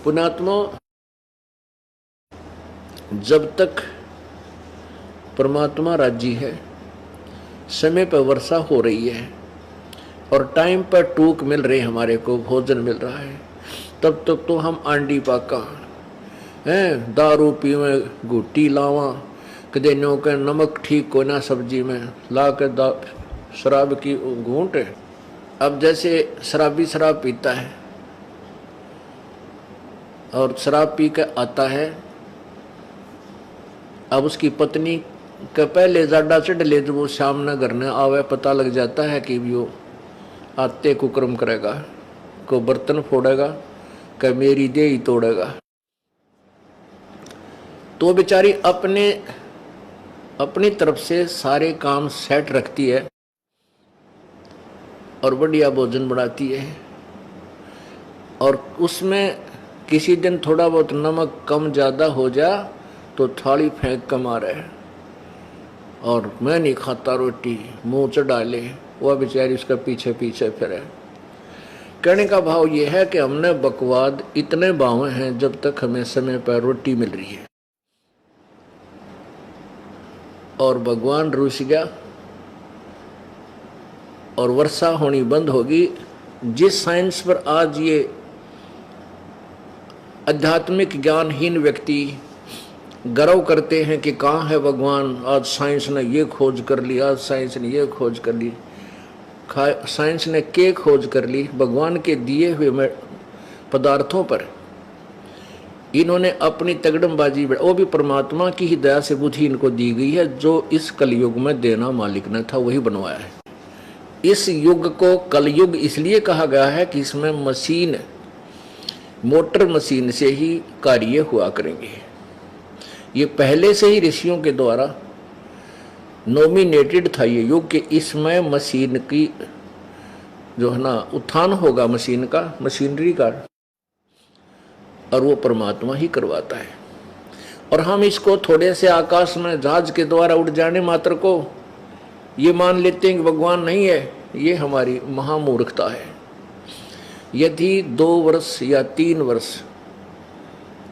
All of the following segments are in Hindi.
पुण्यात्मा, जब तक परमात्मा राजी है, समय पर वर्षा हो रही है और टाइम पर टूक मिल रही, हमारे को भोजन मिल रहा है, तब तक तो हम आंडी पाका हैं, दारू पीवे, गुट्टी लावा, कदे नो के नमक ठीक को ना सब्जी में ला के शराब की घूंट। अब जैसे शराबी शराब पीता है और शराब पी के आता है, अब उसकी पत्नी के पहले जाडा चढ़ ले, जब वो शाम न घर न आवे, पता लग जाता है कि वो आते कुकर्म करेगा, को बर्तन फोड़ेगा, कि मेरी देह ही तोड़ेगा। तो बेचारी अपनी तरफ से सारे काम सेट रखती है और बढ़िया भोजन बनाती है, और उसमें किसी दिन थोड़ा बहुत नमक कम ज़्यादा हो जा तो थाली फेंक कर मारे और मैं नहीं खाता रोटी, मुंह चढ़ा ले, वह बेचारी उसका पीछे पीछे फिरे। कहने का भाव ये है कि हमने बकवाद इतने बावे हैं जब तक हमें समय पर रोटी मिल रही है, और भगवान रूस गया और वर्षा होनी बंद होगी। जिस साइंस पर आज ये आध्यात्मिक ज्ञानहीन व्यक्ति गर्व करते हैं कि कहाँ है भगवान, आज साइंस ने ये खोज कर ली, आज साइंस ने ये खोज कर ली, साइंस ने क्या खोज कर ली, भगवान के दिए हुए पदार्थों पर इन्होंने अपनी तगड़मबाजी, वो भी परमात्मा की ही दया से बुद्धि इनको दी गई है, जो इस कलयुग में देना मालिक ने था वही बनवाया है। इस युग को कलयुग इसलिए कहा गया है कि इसमें मशीन, मोटर मशीन से ही कार्य हुआ करेंगे। ये पहले से ही ऋषियों के द्वारा नॉमिनेटेड था ये युग कि इसमें मशीन की जो है ना उत्थान होगा, मशीन का, मशीनरी का, और वो परमात्मा ही करवाता है। और हम इसको थोड़े से आकाश में जहाज के द्वारा उड़ जाने मात्र को ये मान लेते हैं कि भगवान नहीं है, ये हमारी महामूर्खता है। यदि 2 वर्ष या 3 वर्ष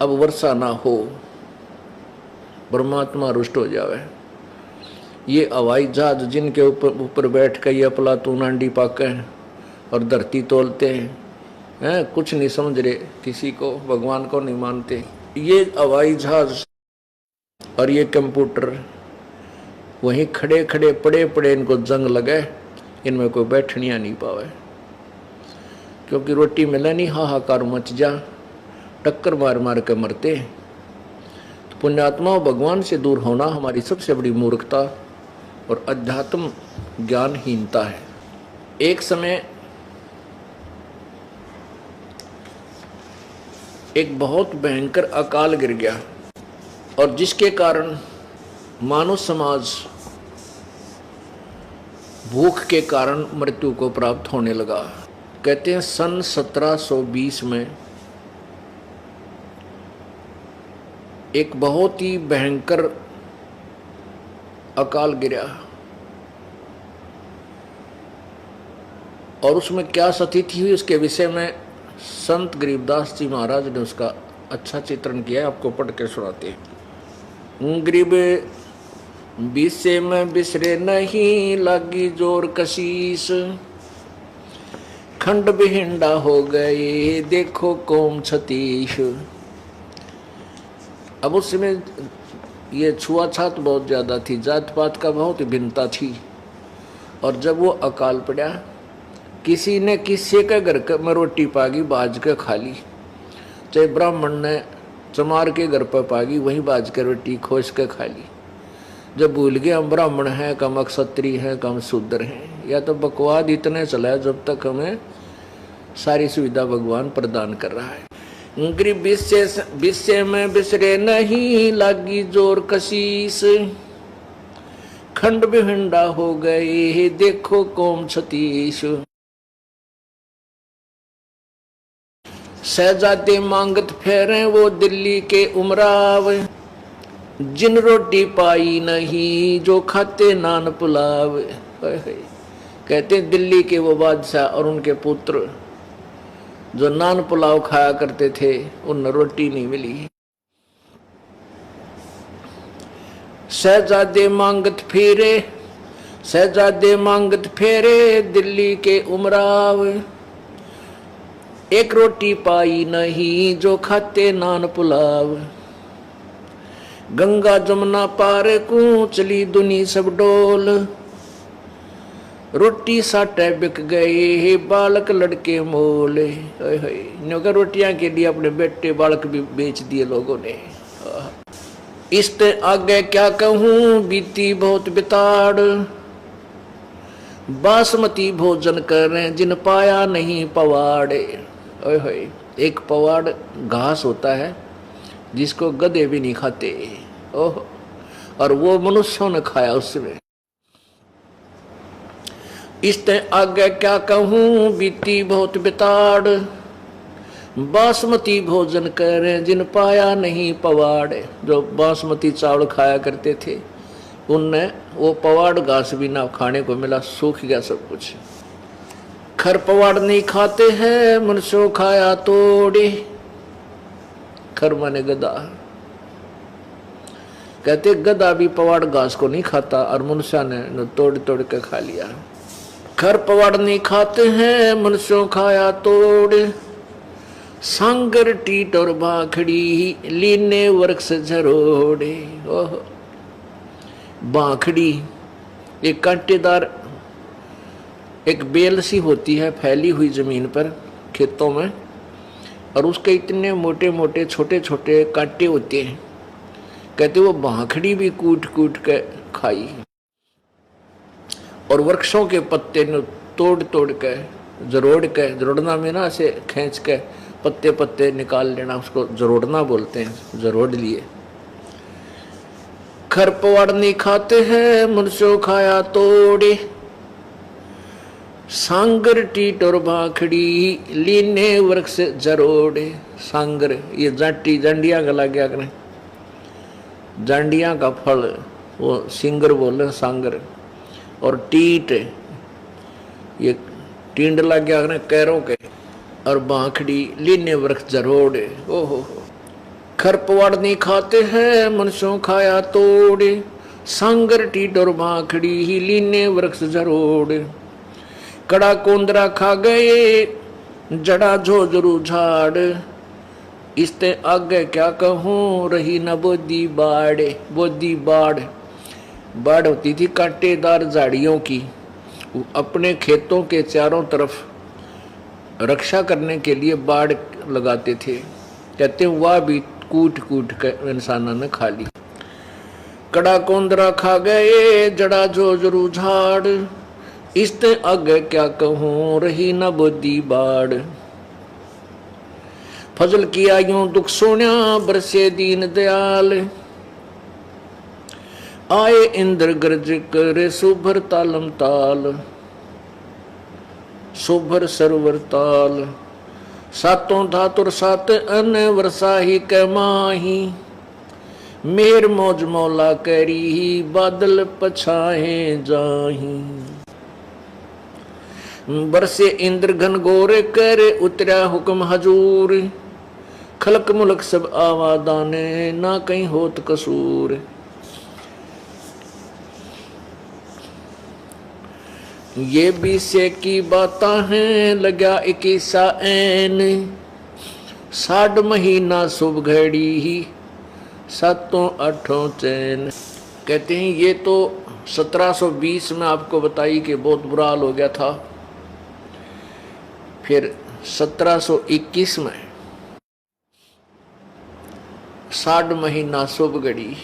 अब वर्षा ना हो, परमात्मा रुष्ट हो जावे, ये हवाई जहाज जिनके ऊपर बैठ कर ये अफलातून आंडी पाके और धरती तोलते हैं, कुछ नहीं समझ रहे, किसी को भगवान को नहीं मानते, ये हवाई जहाज और ये कंप्यूटर वहीं खड़े खड़े पड़े पड़े इनको जंग लगे, इनमें कोई बैठनिया नहीं पावे, क्योंकि रोटी मिले नहीं, हाहाकार मच जा, टक्कर मार मार के मरते। तो पुण्यात्मा, भगवान से दूर होना हमारी सबसे बड़ी मूर्खता और अध्यात्म ज्ञानहीनता है। एक समय एक बहुत भयंकर अकाल गिर गया और जिसके कारण मानव समाज भूख के कारण मृत्यु को प्राप्त होने लगा। कहते हैं सन 1720 में एक बहुत ही भयंकर अकाल गिरा, और उसमें क्या स्थिति हुई उसके विषय में संत गरीबदास जी महाराज ने उसका अच्छा चित्रण किया है, आपको पढ़ के सुनाते हैं। गरीब बिसे में बिसरे नहीं, लागी जोर कशीस, खंड बिहिंडा हो गए, देखो कौम छतीश। अब उसमें ये छुआछात बहुत ज़्यादा थी, जात पात का बहुत भिन्नता थी, और जब वो अकाल पड़ा, किसी ने किसी के घर में रोटी पागी बाज के खा ली, चाहे ब्राह्मण ने चमार के घर पर पागी वहीं बाज के रोटी खोज के खा ली। जब भूल गए हम ब्राह्मण हैं, कम क्षत्रिय हैं, कम शूद्र हैं, या तो बकवाद इतने चला जब तक हमें सारी सुविधा भगवान प्रदान कर रहा है। गरीब बिस्से में बिसरे नहीं, लागी जोर कशीस, खंड बिहिंडा हो गए, देखो कौम छतीश। शहजादे मांगत फेरे वो दिल्ली के उमराव, जिन रोटी पाई नहीं जो खाते नान पुलाव। कहते दिल्ली के वो बादशाह और उनके पुत्र जो नान पुलाव खाया करते थे उन रोटी नहीं मिली। शहजादे मांगत फेरे, शहजादे मांगत फेरे दिल्ली के उमराव, एक रोटी पाई नहीं जो खाते नान पुलाव। गंगा जमुना पार को चली दुनी सब डोल, रोटी साटे बिक गए बालक लड़के मोल। न्योंकि रोटियां के लिए अपने बेटे बालक भी बेच दिए लोगों ने। इसते आगे क्या कहूं बीती बहुत बिताड़, बासमती भोजन करें जिन पाया नहीं पवाड़े। एक पवाड़ घास होता है जिसको गधे भी नहीं खाते। ओह, और वो मनुष्यों ने खाया उसमें। इसते आगे क्या कहूं बीती बहुत बिताड़, बासमती भोजन करें जिन पाया नहीं पवाड़। जो बासमती चावल खाया करते थे उनने वो पवाड़ घास भी ना खाने को मिला, सूख गया सब कुछ। खर पवाड़ नहीं खाते हैं मनुष्यों खाया तोड़े, खर माने गधा। कहते गधा भी पवाड़ घास को नहीं खाता और मनुष्य ने तोड़ तोड़ के खा लिया। खर पवाड़ नहीं खाते हैं मनुष्यों खाया तोड़े, सांगर टीट और बाखड़ी लीने वृक्ष झरोड़े। ओह, बाखड़ी एक कांटेदार एक बेल सी होती है फैली हुई जमीन पर खेतों में, और उसके इतने मोटे मोटे छोटे छोटे कांटे होते हैं। कहते वो बाखड़ी भी कूट कूट के खाई। और वृक्षों के पत्ते ने तोड़ तोड़ के जरोड़ के, जरोड़ना में ना ऐसे खींच के पत्ते पत्ते निकाल लेना, उसको जरोड़ना बोलते हैं, जरोड़ लिए। खर पवाड़ नहीं खाते हैं मनुष्यों खाया तोड़े, सांगर टीट और भाखड़ी लीने वृक्ष जरोड़े। सांगर ये जाटी जांडिया का लग गया करें, जांडिया का फल वो सिंगर बोले सांगर। और टीट ये टींड लग गया करें कैरों के, और बाखड़ी लीने वृक्ष जरोड़े। ओहो, खर पवाड़ नहीं खाते हैं मनुष्यों खाया तोड़े, सांगर टीट और बाखड़ी ही लीने वृक्ष जरोड़े। कड़ा कोंदरा खा गए जड़ा झोझरू झाड़, इसते आगे क्या कहूं रही न बोदी बाड़े। बोदी बाड़, बाड़ होती थी कांटेदार झाड़ियों की, अपने खेतों के चारों तरफ रक्षा करने के लिए बाड़ लगाते थे। कहते वह भी कूट कूट कर इंसानों ने खा ली। कड़ा कोंदरा खा गए जड़ा झोझरू झाड़, इसते आगे क्या कहूं रही न बोदी बाड़। फजल किया यूं दुख सोन्या बरसे दीन दयाल, आए इंद्र गर्ज करे सुभर तालम ताल। सुभर सरवर ताल सातों धातुर सात अन वर्षा ही कै माही, मेर मौज मौला करी ही बादल पछाए जाही। बरसे इंद्र घन गोरे करे उतरा हुक्म हजूर, खलक मुलक सब आवादाने ना कहीं होत कसूर। ये बीसे की बातां हैं लगा 21 ऐन, 60 महीना शुभ घड़ी ही सातों आठों चैन। कहते हैं ये तो 1720 में आपको बताई कि बहुत बुरा हाल हो गया था। फिर 1721 में 60 महीना शुभ घड़ी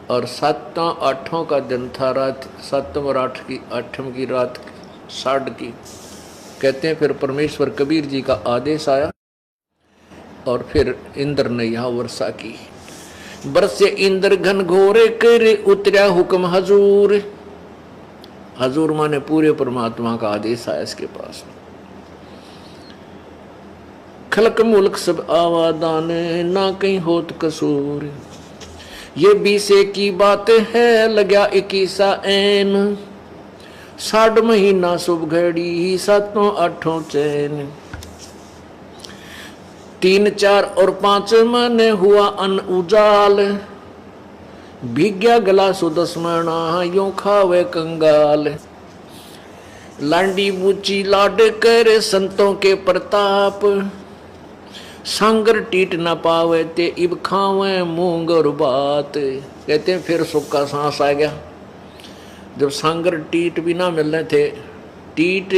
और 7-8 का दिन था, रात 7 और 8 की रात 60 की। कहते हैं फिर परमेश्वर कबीर जी का आदेश आया और फिर इंद्र ने यहाँ वर्षा की। बरसे इंद्र घन घोरे करे उतरा हुक्म हजूर। हजूर माने पूरे परमात्मा का आदेश आया इसके पास। खलक मुल्क सब आवादान ना कहीं होत कसूर। ये बीसे की बात है लगा 21 ऐन, साठ महीना शुभ घड़ी सातों आठों चैन, 3 4 और 5 मन हुआ अन उजाल, भीग्या गला सुदस्मणा यूं खावे कंगाल। लांडी बूची लाड करे संतों के प्रताप, सांगर टीट न पावे ते इब खावे मूंग और बात। कहते हैं फिर सुख का सांस आ गया, जब सांगर टीट भी ना मिल रहे थे। टीट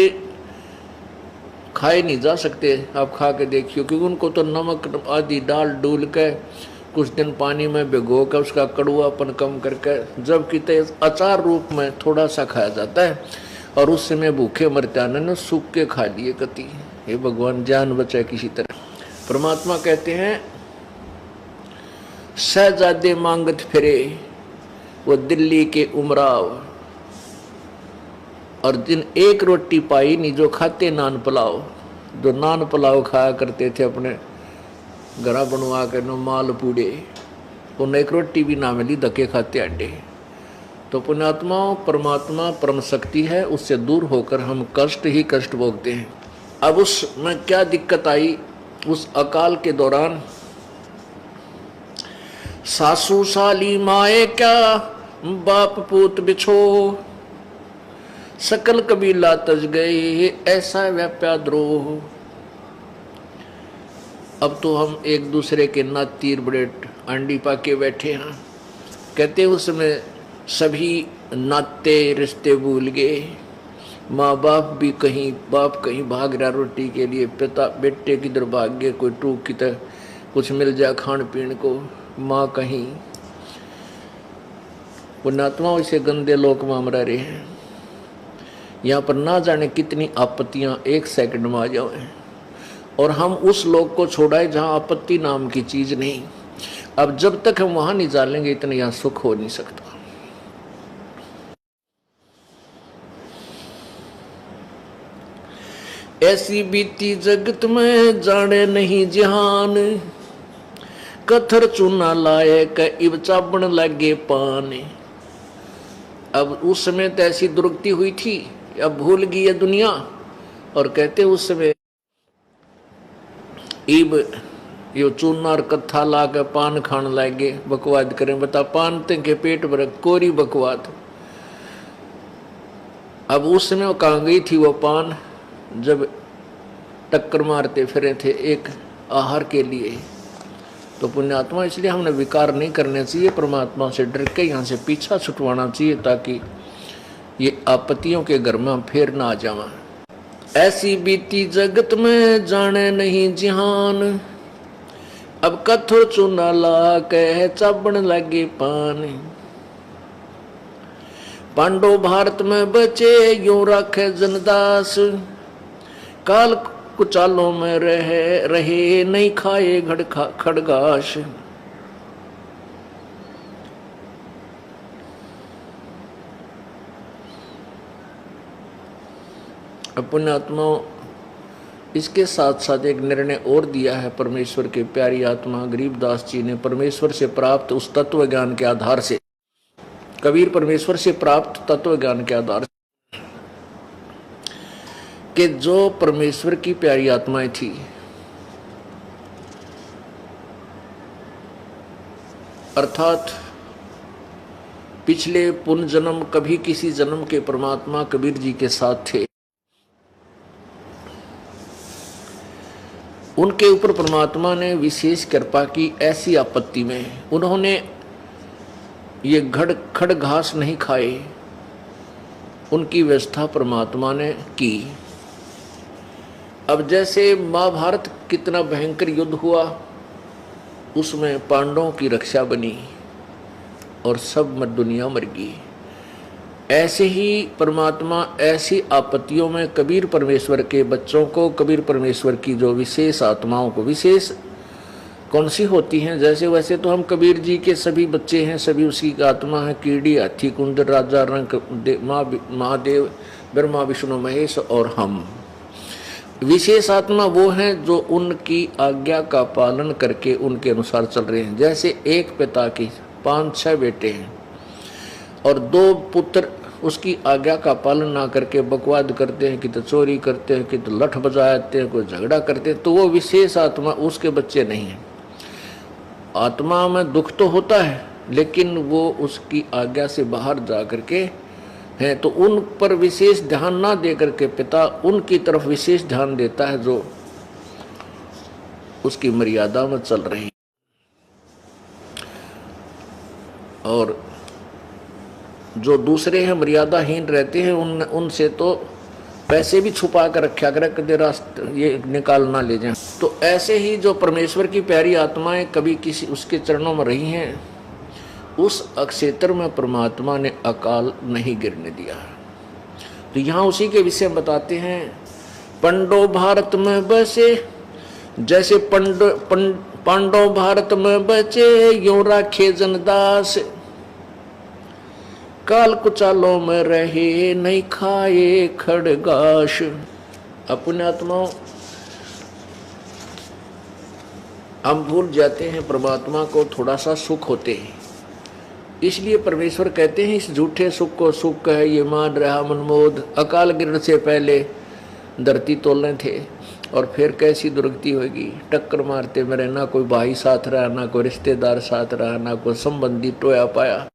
खाए नहीं जा सकते, आप खा के देखियो, क्योंकि उनको तो नमक आदि डाल डूल के कुछ दिन पानी में भिगो कर उसका कड़वापन कम करके जब कितने अचार रूप में थोड़ा सा खाया जाता है, और उस समय भूखे मरते ने सूख के खा लिए कति। हे भगवान जान बचाए किसी तरह। परमात्मा कहते हैं शहजादे मांगत फिरे वो दिल्ली के उमराव, और जिन एक रोटी पाई नहीं जो खाते नान पुलाव। जो नान पुलाव खाया करते थे अपने घरा बनवा के नो माल पूड़े, उन्हें एक रोटी भी ना मिली, धक्के खाते अड्डे। तो पुण्यात्माओं, परमात्मा परम शक्ति है, उससे दूर होकर हम कष्ट ही कष्ट भोगते हैं। अब उसमें क्या दिक्कत आई, उस अकाल के दौरान सासू साली माए क्या बाप पूत बिछो, सकल कबीला तज गए ऐसा व्याप्या द्रोह। अब तो हम एक दूसरे के नात तीर बड़े अंडी पाके बैठे हैं। कहते उसमें सभी नाते रिश्ते भूल गए, माँ बाप भी कहीं, बाप कहीं भाग रहा रोटी के लिए, पिता बेटे किधर भाग गए, कोई टूक की तरह कुछ मिल जाए खान पीने को, माँ कहीं। पुण्यात्मा इसे गंदे लोक में हम रह रहे हैं। यहाँ पर ना जाने कितनी आपत्तियाँ एक सेकंड में आ जाए, और हम उस लोक को छोड़ाए जहाँ आपत्ति नाम की चीज नहीं। अब जब तक हम वहां नहीं जानेंगे इतना यहाँ सुख हो नहीं सकता। ऐसी बीती जगत में जाने नहीं जहान, कथर चूना लाए क इब चाबण लगे पान। अब उस समय तो ऐसी दुर्गति हुई थी, अब भूल गई है दुनिया। और कहते उस समय इब यो चूना और कत्था ला के पान खान लागे, बकवाद करें। बता पान के पेट भर कोरी बकवाद। अब उस समय वो कहाँ गई थी वो पान, जब टक्कर मारते फिरे थे एक आहार के लिए। तो पुण्यात्मा इसलिए हमने विकार नहीं करने चाहिए, परमात्मा से डर के यहाँ से पीछा छुटवाना चाहिए, ताकि ये आपत्तियों के घर में फिर ना आ जावा। ऐसी बीती जगत में जाने नहीं जिहान, अब कथोर चूना ला के चाबण लगे पान। पांडव भारत में बचे यूं रखे जनदास, काल कुचालों में रहे नहीं खाए खड़गाश। पुण्यात्माओं, इसके साथ साथ एक निर्णय और दिया है परमेश्वर के प्यारी आत्मा गरीबदास जी ने, परमेश्वर से प्राप्त उस तत्व ज्ञान के आधार से। कबीर परमेश्वर से प्राप्त तत्व ज्ञान के आधार से कि जो परमेश्वर की प्यारी आत्माएं थी, अर्थात पिछले पुण्य जन्म कभी किसी जन्म के परमात्मा कबीर जी के साथ थे, उनके ऊपर परमात्मा ने विशेष कृपा की। ऐसी आपत्ति में उन्होंने ये खड़ घास नहीं खाए, उनकी व्यवस्था परमात्मा ने की। अब जैसे महाभारत कितना भयंकर युद्ध हुआ, उसमें पांडवों की रक्षा बनी और सब दुनिया मर गई। ऐसे ही परमात्मा ऐसी आपत्तियों में कबीर परमेश्वर के बच्चों को, कबीर परमेश्वर की जो विशेष आत्माओं को, विशेष कौन सी होती हैं, जैसे वैसे तो हम कबीर जी के सभी बच्चे हैं, सभी उसी का आत्मा है। कीड़ी, हाथी, कुंदर, राजा, रंग, महादेव, ब्रह्मा, विष्णु, महेश और हम। विशेष आत्मा वो हैं जो उनकी आज्ञा का पालन करके उनके अनुसार चल रहे हैं। जैसे एक पिता की 5-6 बेटे हैं और 2 पुत्र उसकी आज्ञा का पालन ना करके बकवाद करते हैं, कि तो चोरी करते हैं, कि तो लठ बजाते हैं, कोई झगड़ा करते हैं, तो वो विशेष आत्मा उसके बच्चे नहीं हैं। आत्मा में दुख तो होता है, लेकिन वो उसकी आज्ञा से बाहर जा करके है, तो उन पर विशेष ध्यान ना दे करके पिता उनकी तरफ विशेष ध्यान देता है जो उसकी मर्यादा में चल रही। और जो दूसरे हैं मर्यादाहीन रहते हैं, उनसे तो पैसे भी छुपा कर रखा करे, कदे रास्ते ये निकाल ना ले जाए। तो ऐसे ही जो परमेश्वर की प्यारी आत्माएं कभी किसी उसके चरणों में रही हैं, उस क्षेत्र में परमात्मा ने अकाल नहीं गिरने दिया। तो यहाँ उसी के विषय बताते हैं। पंडो भारत में बसे, जैसे पांडव भारत में बचे, यूं राखे जनदास, काल कुचालों में रहे, नहीं खाए खड़गाश। अपने आत्माओं, हम भूल जाते हैं परमात्मा को, थोड़ा सा सुख होते हैं, इसलिए परमेश्वर कहते हैं इस झूठे सुख को सुख है, ये मान रहा मनमोद। अकाल गिरने से पहले धरती तोलने थे, और फिर कैसी दुर्गति होगी, टक्कर मारते मेरे, ना कोई भाई साथ रहा, ना कोई रिश्तेदार साथ रहा, ना कोई संबंधी टोया पाया।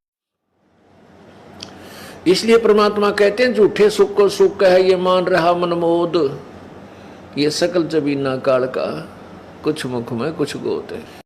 इसलिए परमात्मा कहते हैं झूठे सुख को सुख है, ये मान रहा मनमोद, ये सकल जबीना काल का, कुछ मुख में कुछ गोत है।